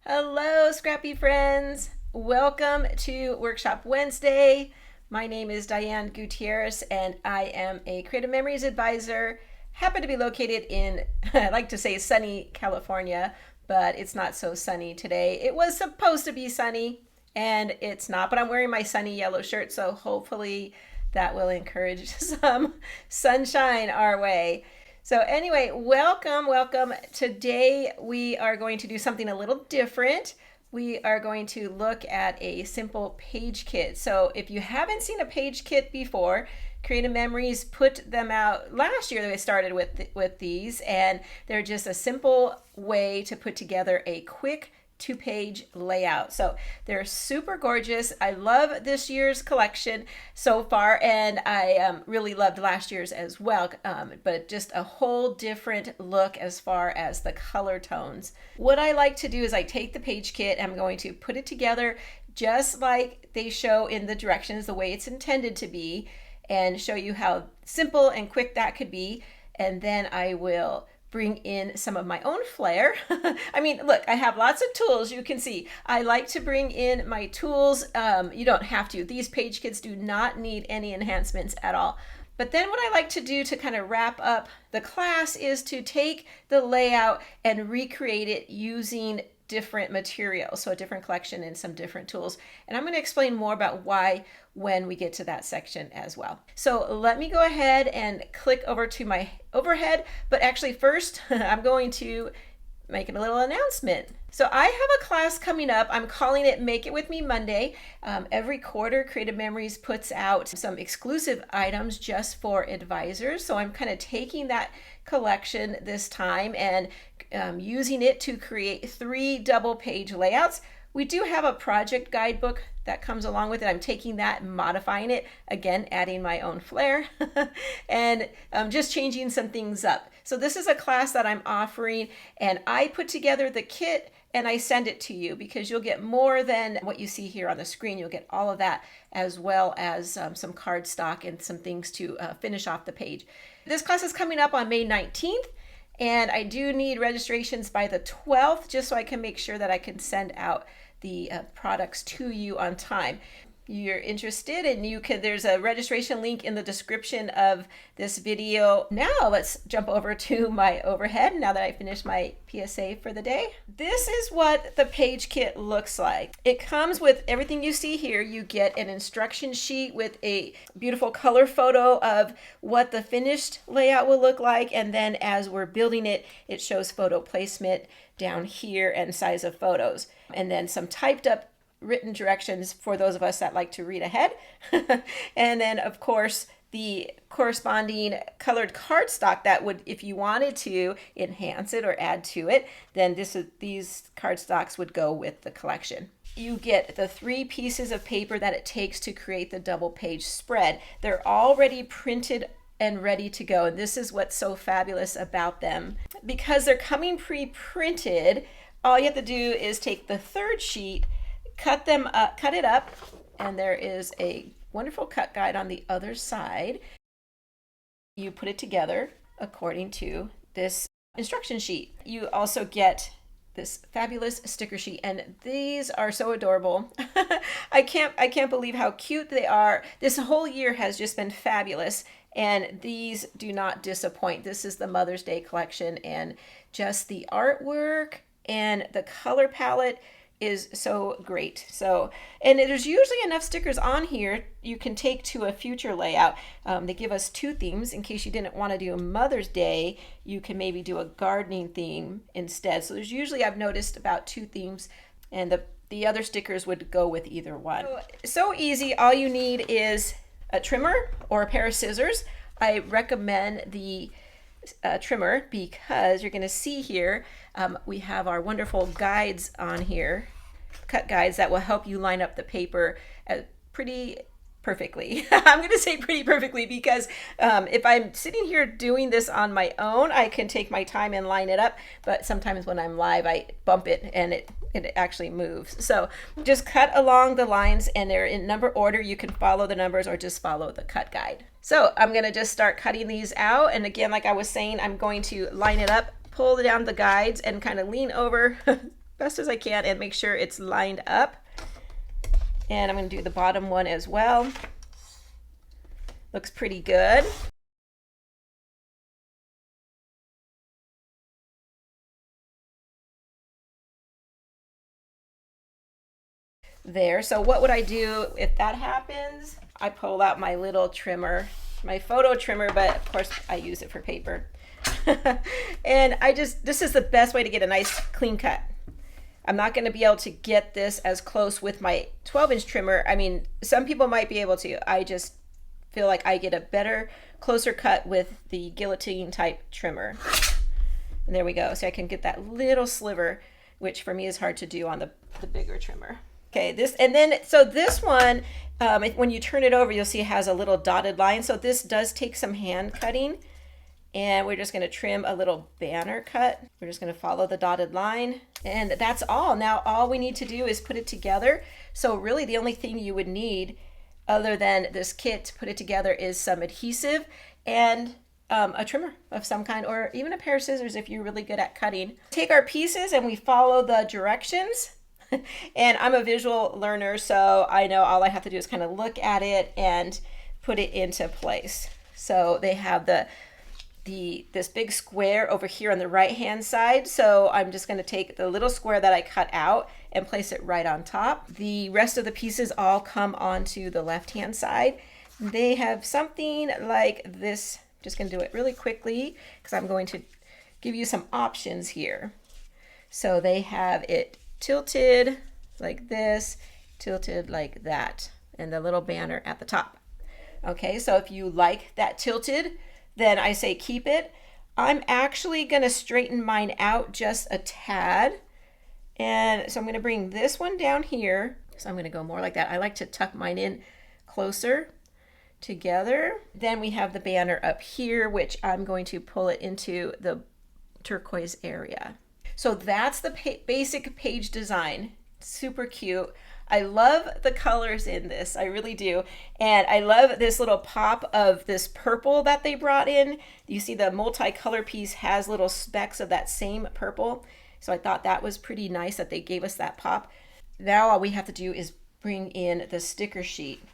Hello, scrappy friends. Welcome to Workshop Wednesday. My name is Diane Gutierrez, and I am a Creative Memories advisor. Happen to be located in, I like to say sunny California, but it's not so sunny today. It was supposed to be sunny, and it's not, but I'm wearing my sunny yellow shirt, so hopefully that will encourage some sunshine our way. So anyway, welcome. Today we are going to do something a little different. We are going to look at a simple page kit. So if you haven't seen a page kit before, Creative Memories put them out last year. They started with these, and they're just a simple way to put together a quick 2-page layout. So they're super gorgeous. I love this year's collection so far, and I really loved last year's as well, but just a whole different look as far as the color tones. What I like to do is I take the page kit, I'm going to put it together just like they show in the directions, the way it's intended to be, and show you how simple and quick that could be. And then I will bring in some of my own flair. I mean, look, I have lots of tools. You can see I like to bring in my tools. You don't have to. These page kits do not need any enhancements at all. But then what I like to do to kind of wrap up the class is to take the layout and recreate it using different materials, so a different collection and some different tools. And I'm going to explain more about why when we get to that section as well. So let me go ahead and click over to my overhead, but actually first I'm going to make a little announcement. So I have a class coming up. I'm calling it Make It With Me Monday. Every quarter, Creative Memories puts out some exclusive items just for advisors. So I'm kind of taking that collection this time and using it to create 3 double-page layouts. We do have a project guidebook that comes along with it. I'm taking that and modifying it, again, adding my own flair and just changing some things up. So this is a class that I'm offering, and I put together the kit and I send it to you because you'll get more than what you see here on the screen. You'll get all of that as well as some cardstock and some things to finish off the page. This class is coming up on May 19th. And I do need registrations by the 12th just so I can make sure that I can send out the products to you on time. You're interested and there's a registration link in the description of this video. Now let's jump over to my overhead now that I finished my PSA for the day. This is what the page kit looks like. It comes with everything you see here. You get an instruction sheet with a beautiful color photo of what the finished layout will look like, and then as we're building it, it shows photo placement down here and size of photos, and then some typed up written directions for those of us that like to read ahead. And then of course the corresponding colored cardstock that would, if you wanted to enhance it or add to it, then these cardstocks would go with the collection. You get the 3 pieces of paper that it takes to create the double page spread. They're already printed and ready to go, and this is what's so fabulous about them. Because they're coming pre-printed, all you have to do is take the 3rd sheet, cut it up, and there is a wonderful cut guide on the other side. You put it together according to this instruction sheet. You also get this fabulous sticker sheet, and these are so adorable. I can't believe how cute they are. This whole year has just been fabulous, and these do not disappoint. This is the Mother's Day collection, and just the artwork and the color palette is so great. So, and there's usually enough stickers on here you can take to a future layout. They give us 2 themes in case you didn't want to do a Mother's Day. You can maybe do a gardening theme instead. So there's usually, I've noticed, about 2 themes, and the other stickers would go with either one. So easy. All you need is a trimmer or a pair of scissors. I recommend the trimmer because you're going to see here we have our wonderful guides on here, cut guides that will help you line up the paper pretty perfectly. I'm going to say pretty perfectly because if I'm sitting here doing this on my own, I can take my time and line it up, but sometimes when I'm live I bump it and it actually moves. So just cut along the lines, and they're in number order. You can follow the numbers or just follow the cut guide. So I'm going to just start cutting these out, and again, like I was saying, I'm going to line it up, pull down the guides, and kind of lean over best as I can and make sure it's lined up. And I'm going to do the bottom one as well. Looks pretty good. There. So what would I do if that happens? I pull out my little trimmer, my photo trimmer, but of course I use it for paper. And this is the best way to get a nice clean cut. I'm not going to be able to get this as close with my 12-inch trimmer. I mean, some people might be able to. I just feel like I get a better, closer cut with the guillotine type trimmer. And there we go. So I can get that little sliver, which for me is hard to do on the bigger trimmer. Okay, so this one, when you turn it over, you'll see it has a little dotted line. So this does take some hand cutting, and we're just going to trim a little banner cut. We're just going to follow the dotted line, and that's all. Now all we need to do is put it together. So really the only thing you would need other than this kit to put it together is some adhesive and a trimmer of some kind, or even a pair of scissors if you're really good at cutting. Take our pieces and we follow the directions. And I'm a visual learner, so I know all I have to do is kind of look at it and put it into place. So they have this big square over here on the right hand side. So I'm just going to take the little square that I cut out and place it right on top. The rest of the pieces all come onto the left hand side. They have something like this. I'm just going to do it really quickly because I'm going to give you some options here. So they have it tilted like this, tilted like that, and the little banner at the top. Okay, so if you like that tilted, then I say keep it. I'm actually going to straighten mine out just a tad. And so I'm going to bring this one down here. So I'm going to go more like that. I like to tuck mine in closer together. Then we have the banner up here, which I'm going to pull it into the turquoise area. So that's the basic page design. Super cute. I love the colors in this, I really do. And I love this little pop of this purple that they brought in. You see the multicolor piece has little specks of that same purple. So I thought that was pretty nice that they gave us that pop. Now all we have to do is bring in the sticker sheet.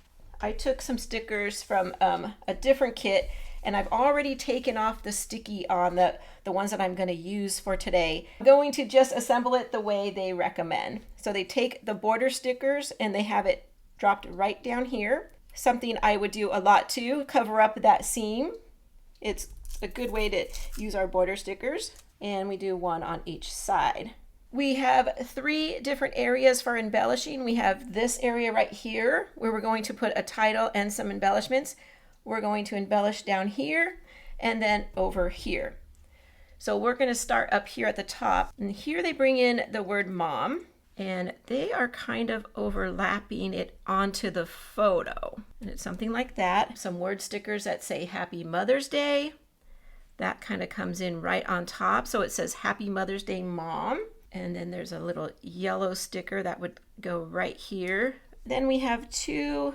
I took some stickers from a different kit, and I've already taken off the sticky on the ones that I'm going to use for today. I'm going to just assemble it the way they recommend. So they take the border stickers and they have it dropped right down here. Something I would do a lot too, cover up that seam. It's a good way to use our border stickers. And we do one on each side. We have 3 different areas for embellishing. We have this area right here where we're going to put a title and some embellishments. We're going to embellish down here and then over here. So we're going to start up here at the top, and here they bring in the word mom, and they are kind of overlapping it onto the photo. And it's something like that. Some word stickers that say Happy Mother's Day. That kind of comes in right on top. So it says Happy Mother's Day, Mom. And then there's a little yellow sticker that would go right here. Then we have 2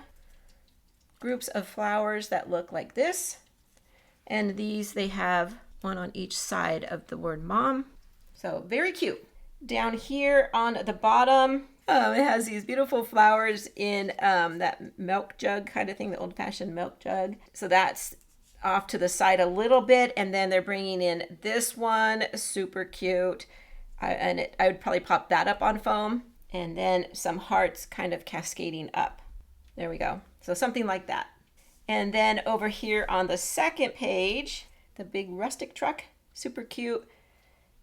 groups of flowers that look like this, and these they have one on each side of the word mom. So very cute. Down here on the bottom, it has these beautiful flowers in that milk jug kind of thing, the old-fashioned milk jug. So that's off to the side a little bit, and then they're bringing in this one, super cute. I would probably pop that up on foam, and then some hearts kind of cascading up. There we go. So something like that. And then over here on the second page, the big rustic truck, super cute.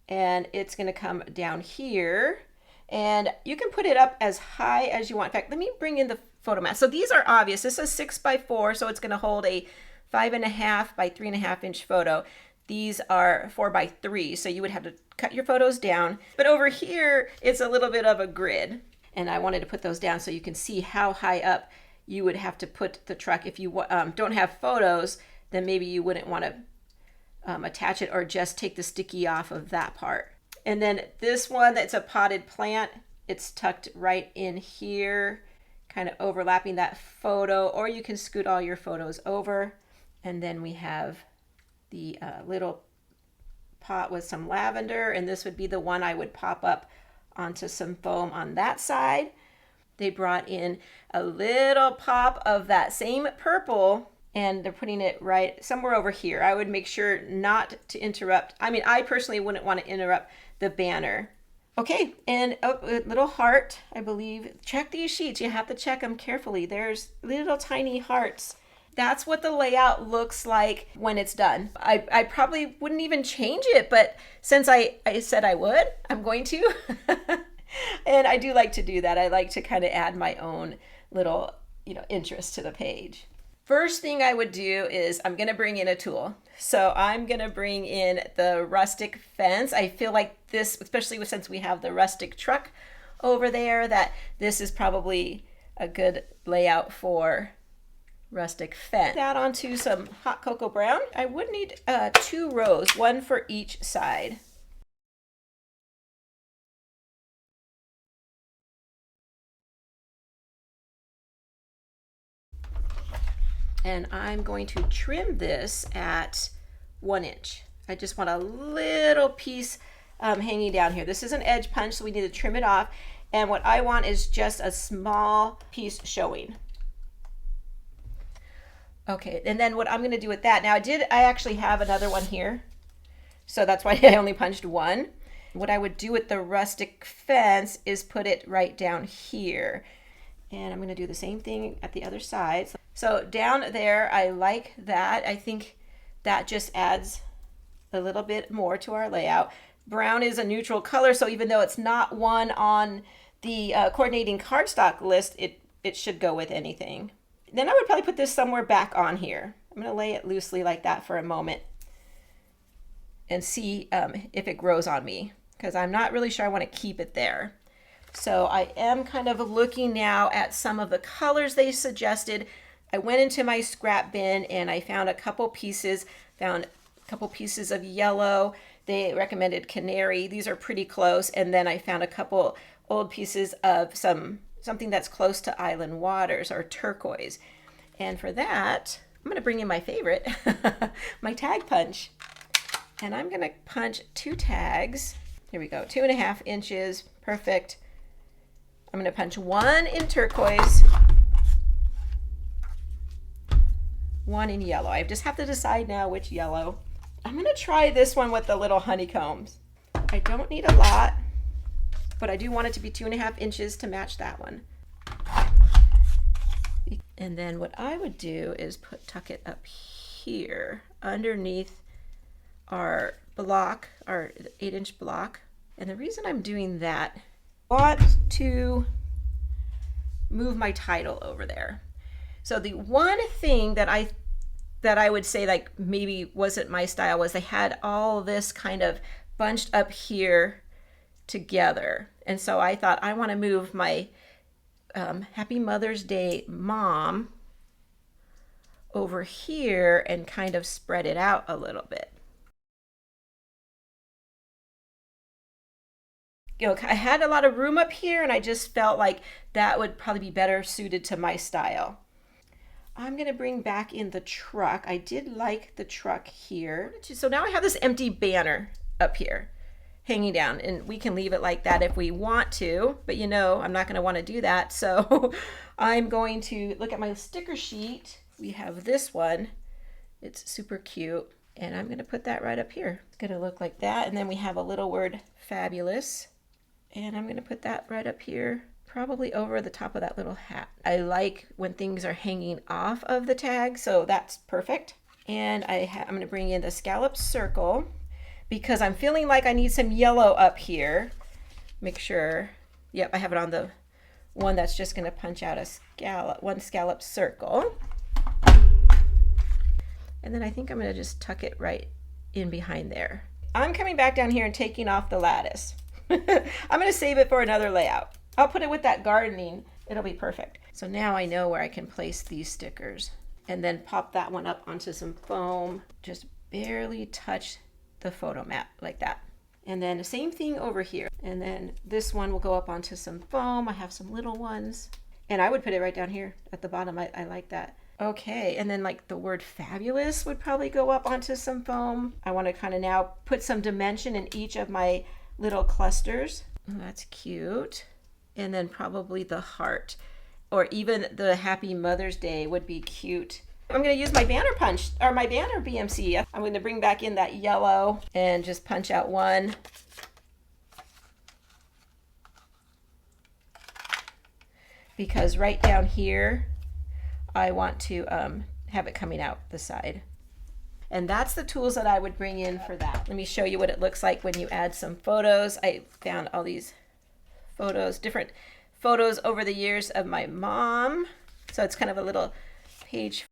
And it's going to come down here. And you can put it up as high as you want. In fact, let me bring in the photo mat. So these are obvious. This is 6x4, so it's going to hold a 5.5 by 3.5 inch photo. These are 4x3, so you would have to cut your photos down. But over here, it's a little bit of a grid. And I wanted to put those down so you can see how high up you would have to put the truck. If you don't have photos, then maybe you wouldn't want to attach it, or just take the sticky off of that part. And then this one, that's a potted plant. It's tucked right in here, kind of overlapping that photo, or you can scoot all your photos over. And then we have the little pot with some lavender, and this would be the one I would pop up onto some foam on that side. They brought in a little pop of that same purple, and they're putting it right somewhere over here. I would make sure not to interrupt. I mean, I personally wouldn't want to interrupt the banner. Okay, and a little heart, I believe. Check these sheets. You have to check them carefully. There's little tiny hearts. That's what the layout looks like when it's done. I probably wouldn't even change it, but since I said I would, I'm going to. And I do like to do that. I like to kind of add my own little, interest to the page. First thing I would do is I'm going to bring in a tool. So I'm going to bring in the rustic fence. I feel like this, especially since we have the rustic truck over there, that this is probably a good layout for rustic fence. That onto some hot cocoa brown. I would need 2 rows, 1 for each side. And I'm going to trim this at 1 inch. I just want a little piece hanging down here. This is an edge punch, so we need to trim it off. And what I want is just a small piece showing. Okay, and then what I'm gonna do with that, now I actually have another one here, so that's why I only punched 1. What I would do with the rustic fence is put it right down here. And I'm gonna do the same thing at the other side. So down there, I like that. I think that just adds a little bit more to our layout. Brown is a neutral color, so even though it's not one on the coordinating cardstock list, it should go with anything. Then I would probably put this somewhere back on here. I'm gonna lay it loosely like that for a moment and see if it grows on me, because I'm not really sure I wanna keep it there. So I am kind of looking now at some of the colors they suggested. I went into my scrap bin and I found a couple pieces of yellow. They recommended canary. These are pretty close. And then I found a couple old pieces of something that's close to island waters, or turquoise. And for that, I'm gonna bring in my favorite, my tag punch. And I'm gonna punch 2 tags. Here we go, 2.5 inches, perfect. I'm gonna punch 1 in turquoise, 1 in yellow. I just have to decide now which yellow. I'm gonna try this one with the little honeycombs. I don't need a lot, but I do want it to be 2.5 inches to match that one. And then what I would do is tuck it up here underneath our block, our 8-inch block. And the reason I'm doing that, I want to move my title over there. So the one thing that I would say like maybe wasn't my style was they had all this kind of bunched up here together. And so I thought I want to move my Happy Mother's Day Mom over here and kind of spread it out a little bit. I had a lot of room up here and I just felt like that would probably be better suited to my style. I'm gonna bring back in the truck. I did like the truck here. So now I have this empty banner up here hanging down, and we can leave it like that if we want to, but I'm not gonna wanna do that. So I'm going to look at my sticker sheet. We have this one, it's super cute. And I'm gonna put that right up here. It's gonna look like that. And then we have a little word, fabulous. And I'm gonna put that right up here, probably over the top of that little hat. I like when things are hanging off of the tag, so that's perfect. And I'm gonna bring in the scallop circle because I'm feeling like I need some yellow up here. Make sure, yep, I have it on the one that's just gonna punch out a scallop, 1 scallop circle. And then I think I'm gonna just tuck it right in behind there. I'm coming back down here and taking off the lattice. I'm gonna save it for another layout. I'll put it with that gardening. It'll be perfect. So now I know where I can place these stickers and then pop that one up onto some foam. Just barely touch the photo mat like that. And then the same thing over here. And then this one will go up onto some foam. I have some little ones. And I would put it right down here at the bottom. I like that. Okay, and then like the word fabulous would probably go up onto some foam. I want to kind of now put some dimension in each of my little clusters. That's cute. And then probably the heart, or even the Happy Mother's Day would be cute. I'm going to use my banner punch, or my banner BMC. I'm going to bring back in that yellow and just punch out one. Because right down here, I want to have it coming out the side. And that's the tools that I would bring in for that. Let me show you what it looks like when you add some photos. I found all these photos, different photos over the years of my mom. So it's kind of a little page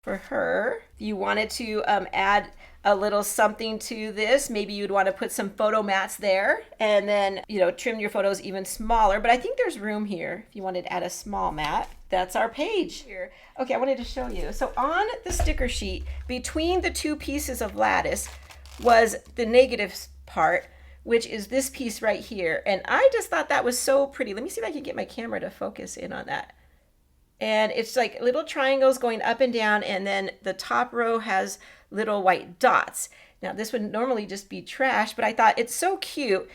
for her. If you wanted to add a little something to this, maybe you'd want to put some photo mats there and then, you know, trim your photos even smaller. But I think there's room here if you wanted to add a small mat. That's our page here. Okay, I wanted to show you. So on the sticker sheet, between the two pieces of lattice was the negative part, which is this piece right here. And I just thought that was so pretty. Let me see if I can get my camera to focus in on that. And it's like little triangles going up and down, and then the top row has little white dots. Now this would normally just be trash, but I thought it's so cute.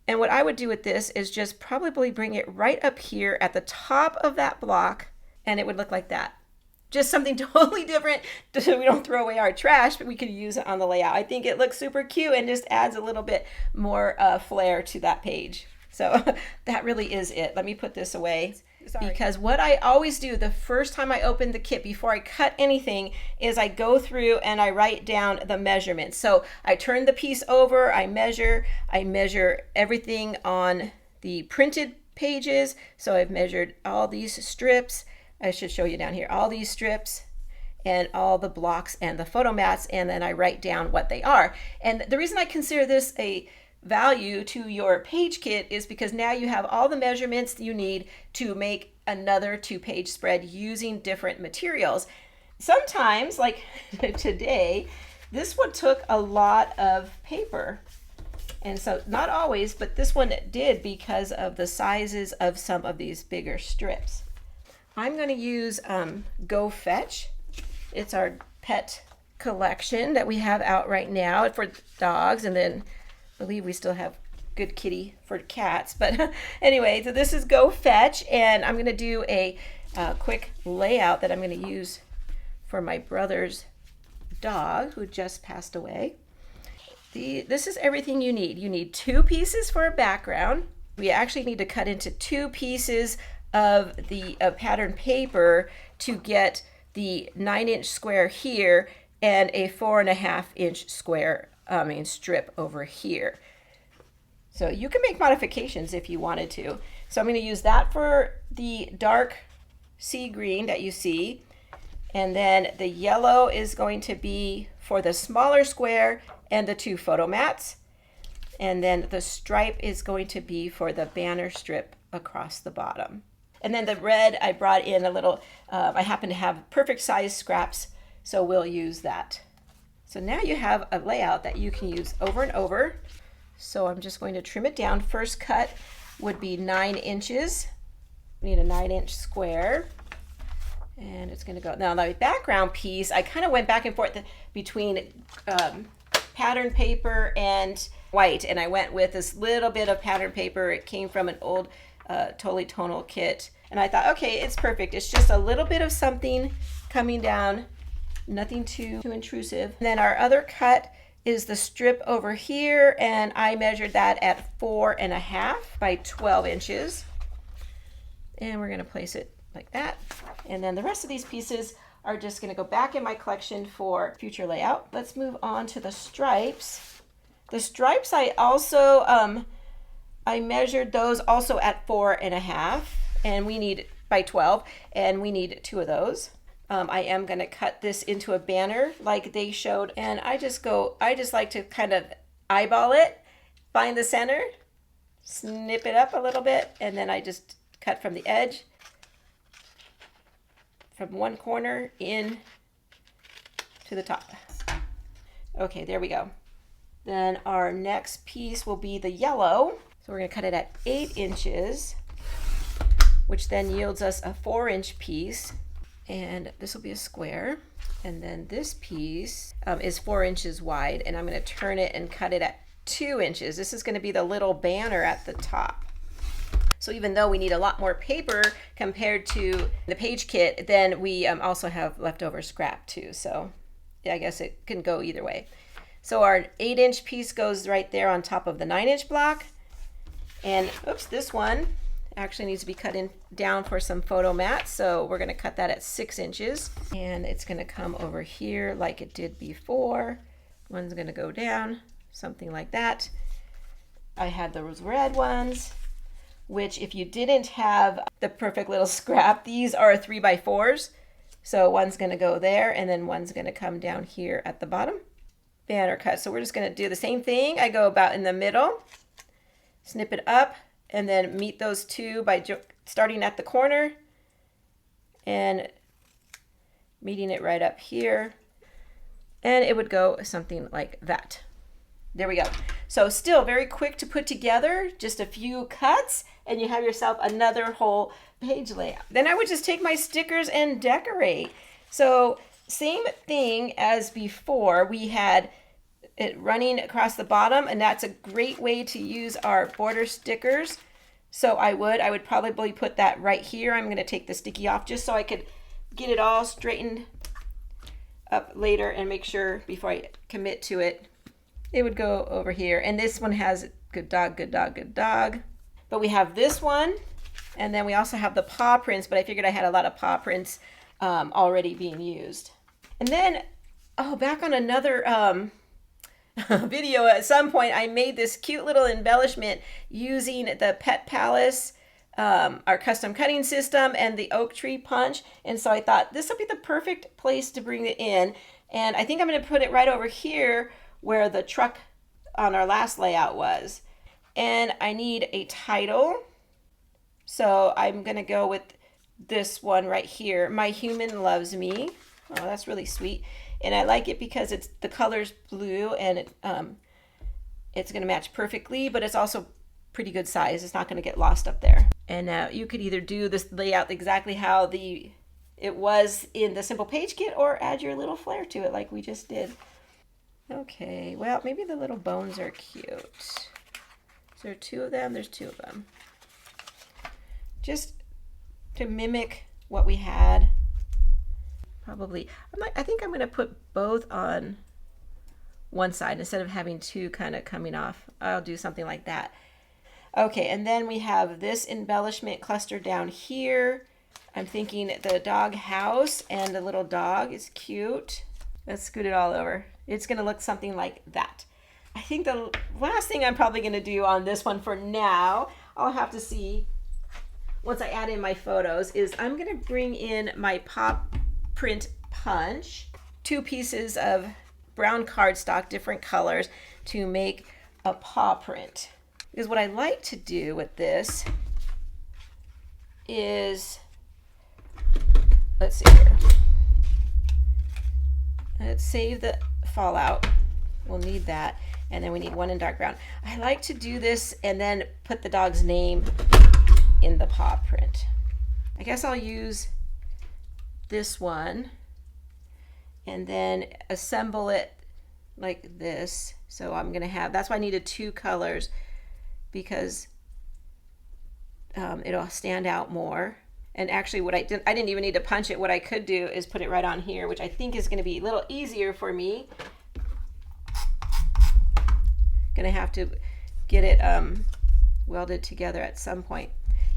And what I would do with this is just probably bring it right up here at the top of that block, and it would look like that. Just something totally different so we don't throw away our trash, but we could use it on the layout. I think it looks super cute and just adds a little bit more flair to that page. So that really is it. Let me put this away. Because what I always do the first time I open the kit before I cut anything is I go through and I write down the measurements. So I turn the piece over, I measure everything on the printed pages. So I've measured all these strips. I should show you down here, all these strips and all the blocks and the photo mats, and then I write down what they are. And the reason I consider this a value to your page kit is because now you have all the measurements you need to make another 2-page spread using different materials. Sometimes, like today, this one took a lot of paper. And so not always, but this one did because of the sizes of some of these bigger strips. I'm going to use Go Fetch. It's our pet collection that we have out right now for dogs, and then I believe we still have Good Kitty for cats. But anyway, so this is Go Fetch, and I'm going to do a quick layout that I'm going to use for my brother's dog who just passed away. This is everything you need. You need 2 pieces for a background. We actually need to cut into 2 pieces of the pattern paper to get the 9-inch square here and a 4.5-inch square strip over here. So you can make modifications if you wanted to. So I'm going to use that for the dark sea green that you see, and then the yellow is going to be for the smaller square and the 2 photo mats, and then the stripe is going to be for the banner strip across the bottom. And then the red, I brought in a little, I happen to have perfect size scraps, so we'll use that. So now you have a layout that you can use over and over. So I'm just going to trim it down. First cut would be 9 inches. We need a 9-inch square. And it's going to go. Now the background piece, I kind of went back and forth between pattern paper and white. And I went with this little bit of pattern paper. It came from an old Totally Tonal kit. And I thought, okay, it's perfect. It's just a little bit of something coming down. Nothing too intrusive. And then our other cut is the strip over here, and I measured that at 4.5 by 12 inches. And we're going to place it like that. And then the rest of these pieces are just going to go back in my collection for future layout. Let's move on to the stripes. The stripes I also I measured those also at 4.5, and we need by 12, and we need 2 of those. I am going to cut this into a banner like they showed, and I just like to kind of eyeball it, find the center, snip it up a little bit, and then I just cut from the edge, from one corner in to the top. Okay, there we go. Then our next piece will be the yellow. So we're going to cut it at 8 inches, which then yields us a 4-inch piece. And this will be a square. And then this piece is 4 inches wide, and I'm going to turn it and cut it at 2 inches. This is going to be the little banner at the top. So even though we need a lot more paper compared to the page kit, then we also have leftover scrap too. So yeah, I guess it can go either way. So our 8-inch piece goes right there on top of the 9-inch block. And oops, this one actually needs to be cut down for some photo mats. So we're going to cut that at 6 inches. And it's going to come over here like it did before. One's going to go down, something like that. I had those red ones, which if you didn't have the perfect little scrap, these are 3x4s. So one's going to go there, and then one's going to come down here at the bottom. Banner cut. So we're just going to do the same thing. I go about in the middle, snip it up, and then meet those two by starting at the corner and meeting it right up here. And it would go something like that. There we go. So still very quick to put together, just a few cuts, and you have yourself another whole page layout. Then I would just take my stickers and decorate. So same thing as before, we had it running across the bottom, and that's a great way to use our border stickers. So I would probably put that right here. I'm going to take the sticky off just so I could get it all straightened up later and make sure before I commit to it. It would go over here. And this one has good dog, good dog, good dog. But we have this one, and then we also have the paw prints, but I figured I had a lot of paw prints already being used. And then, back on another video at some point, I made this cute little embellishment using the Pet Palace, our custom cutting system, and the oak tree punch. And so I thought this would be the perfect place to bring it in. And I think I'm going to put it right over here where the truck on our last layout was. And I need a title. So I'm going to go with this one right here. My Human Loves Me. Oh, that's really sweet. And I like it because the color's blue, and it's going to match perfectly, but it's also pretty good size. It's not going to get lost up there. And now you could either do this layout exactly how it was in the simple page kit, or add your little flair to it like we just did. Okay, well, maybe the little bones are cute. Is there 2 of them? There's 2 of them. Just to mimic what we had. Probably, I think I'm going to put both on one side instead of having 2 kind of coming off. I'll do something like that. Okay, and then we have this embellishment cluster down here. I'm thinking the dog house and the little dog is cute. Let's scoot it all over. It's going to look something like that. I think the last thing I'm probably going to do on this one for now, I'll have to see once I add in my photos, is I'm going to bring in my pop print punch, 2 pieces of brown cardstock, different colors, to make a paw print. Because what I like to do with this is, let's see here. Let's save the fallout. We'll need that. And then we need one in dark brown. I like to do this and then put the dog's name in the paw print. I guess I'll use this one and then assemble it like this. So I'm going to have, that's why I needed 2 colors, because it'll stand out more. And actually I didn't even need to punch it. What I could do is put it right on here, which I think is going to be a little easier for me. Going to have to get it welded together at some point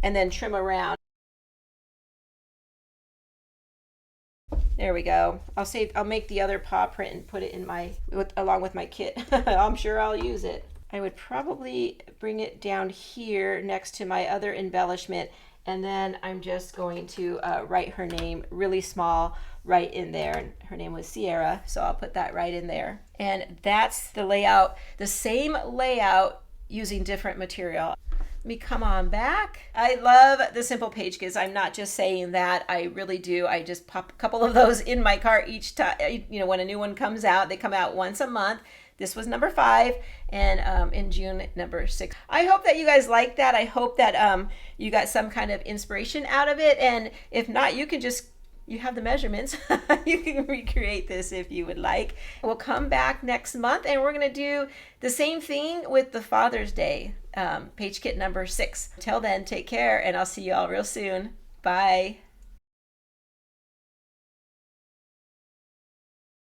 and then trim around. There we go. I'll make the other paw print and put it in along with my kit. I'm sure I'll use it. I would probably bring it down here next to my other embellishment, and then I'm just going to write her name really small right in there. Her name was Sierra, so I'll put that right in there. And that's the layout, the same layout using different material. Let me come on back. I love the simple page kits. I'm not just saying that, I really do. I just pop a couple of those in my cart each time. You know, when a new one comes out, they come out once a month. This was number 5, and in June, number 6. I hope that you guys like that. I hope that you got some kind of inspiration out of it. And if not, you can just you have the measurements. You can recreate this if you would like. We'll come back next month and we're going to do the same thing with the Father's Day, page kit number 6. Till then, take care and I'll see you all real soon. Bye.